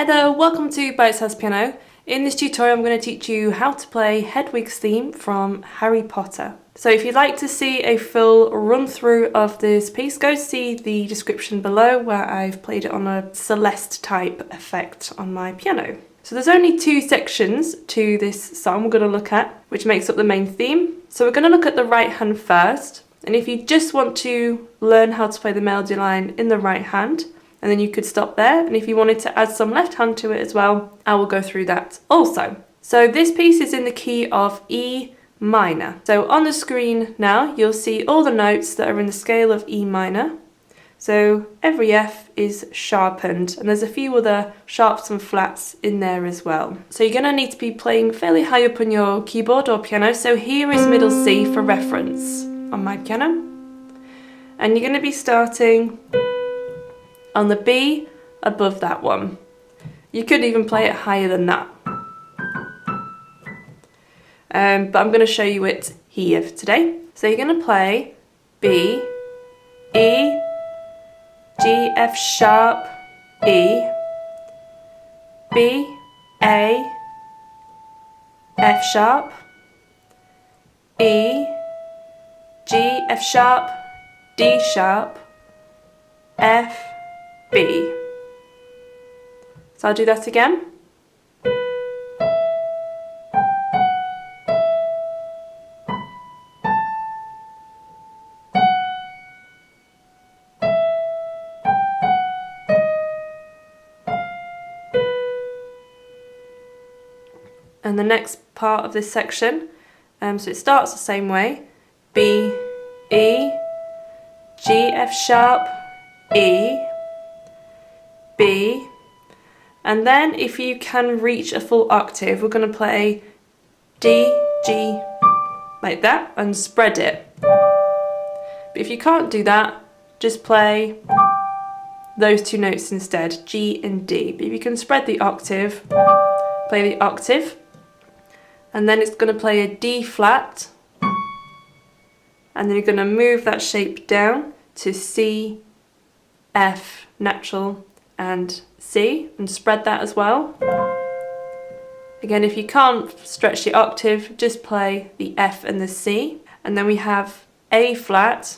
Hi there, welcome to Bitesize Piano. In this tutorial I'm going to teach you how to play Hedwig's theme from Harry Potter. So if you'd like to see a full run through of this piece, go see the description below where I've played it on a Celeste type effect on my piano. So there's only two sections to this song we're going to look at, which makes up the main theme. So we're going to look at the right hand first, and if you just want to learn how to play the melody line in the right hand, and then you could stop there, and if you wanted to add some left hand to it as well, I will go through that also. So this piece is in the key of E minor. So on the screen now you'll see all the notes that are in the scale of E minor. So every F is sharpened, and there's a few other sharps and flats in there as well. So you're going to need to be playing fairly high up on your keyboard or piano. So here is middle C for reference on my piano, and you're going to be starting on the B above that one. You could even play it higher than that. But I'm going to show you it here today. So you're going to play B, E, G, F sharp, E, B, A, F sharp, E, G, F sharp, D sharp, F, B. So I'll do that again. And the next part of this section, so it starts the same way. B, E, G, F sharp, E, B, and then if you can reach a full octave, we're going to play D, G, like that, and spread it. But if you can't do that, just play those two notes instead, G and D. But if you can spread the octave, play the octave, and then it's going to play a D flat, and then you're going to move that shape down to C, F, natural, and C, and spread that as well. Again, if you can't stretch the octave, just play the F and the C. And then we have A flat.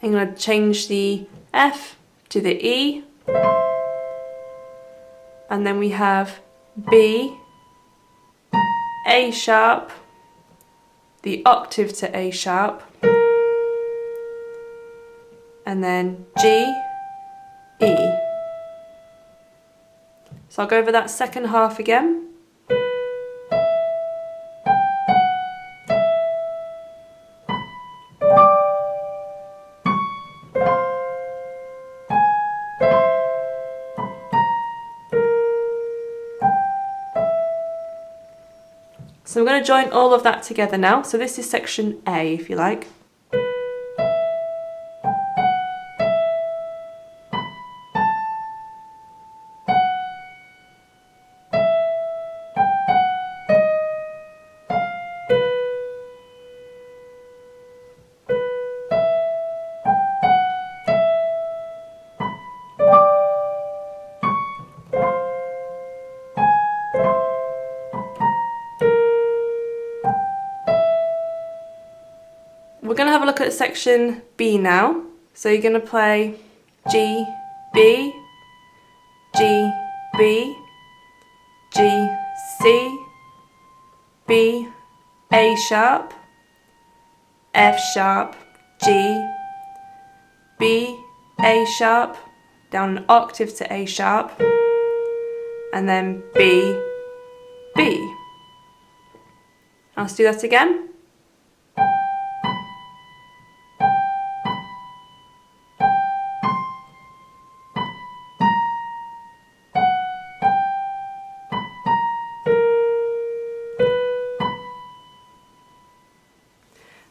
I'm going to change the F to the E. And then we have B, A sharp, the octave to A sharp, and then G, E. So I'll go over that second half again. So I'm going to join all of that together now. So this is section A, if you like. We're going to have a look at section B now. So you're going to play G, B, G, B, G, C, B, A sharp, F sharp, G, B, A sharp, down an octave to A sharp, and then B, B. Let's do that again.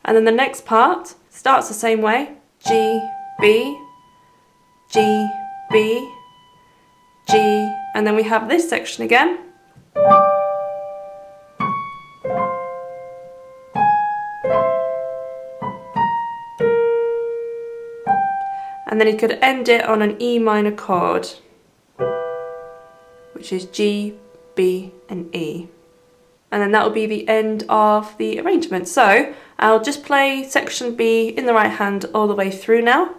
And then the next part starts the same way. G, B, G, B, G, and then we have this section again. And then you could end it on an E minor chord. which is G, B and E. And then that will be the end of the arrangement. So I'll just play section B in the right hand all the way through now.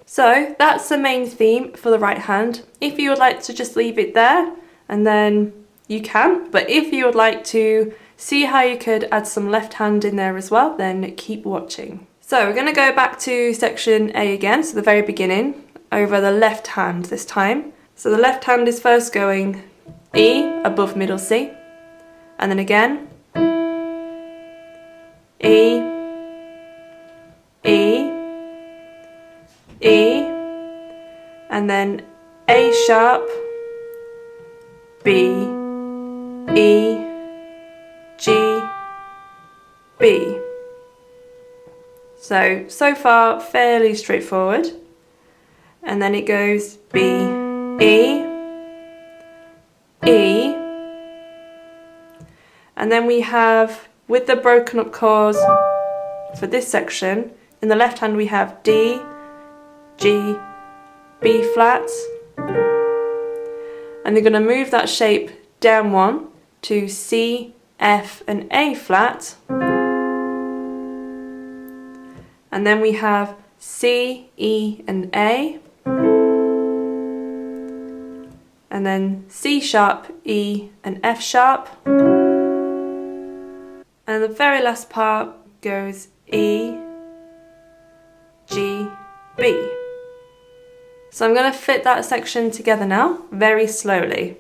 So that's the main theme for the right hand. If you would like to just leave it there, and then you can, but if you would like to see how you could add some left hand in there as well, then keep watching. So we're going to go back to section A again, so the very beginning, over the left hand this time. So the left hand is first going E above middle C, and then again E, E, E, and then A sharp, B, E, G, B. So far fairly straightforward. And then it goes B, E, E, and then we have, with the broken up chords for this section, in the left hand we have D, G, B flat, and they're going to move that shape down one to C, F and A flat, and then we have C, E and A, and then C sharp, E and F sharp, and the very last part goes E, G, B. So I'm going to fit that section together now, very slowly.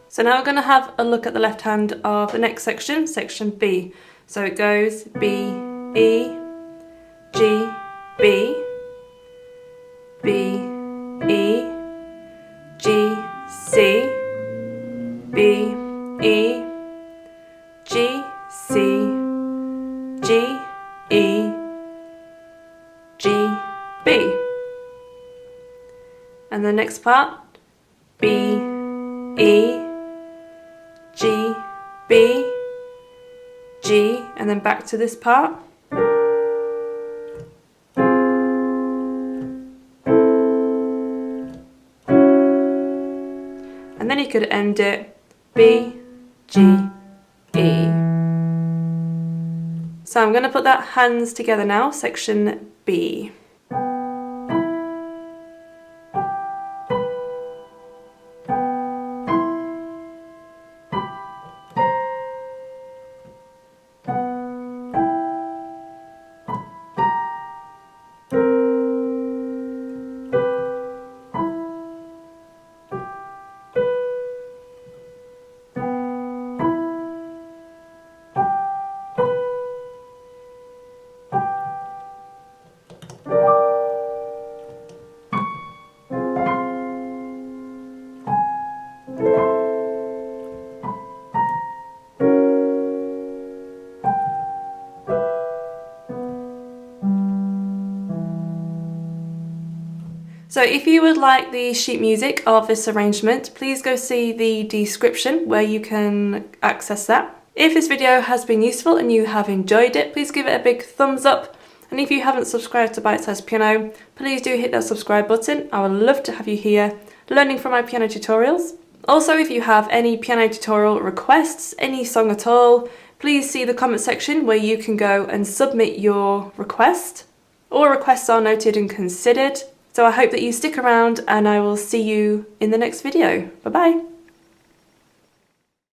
So now we're going to have a look at the left hand of the next section, section B. So it goes B, E, G, B, B, E, G, C, B, E, G, C, G, E, G, B. And the next part, B, E, G, B, G, and then back to this part. And then you could end it B, G, E. So I'm going to put that hands together now, section B. So if you would like the sheet music of this arrangement, please go see the description where you can access that. If this video has been useful and you have enjoyed it, please give it a big thumbs up. And if you haven't subscribed to Bitesize Piano, please do hit that subscribe button. I would love to have you here learning from my piano tutorials. Also, if you have any piano tutorial requests, any song at all, please see the comment section where you can go and submit your request. All requests are noted and considered. So I hope that you stick around and I will see you in the next video. Bye bye!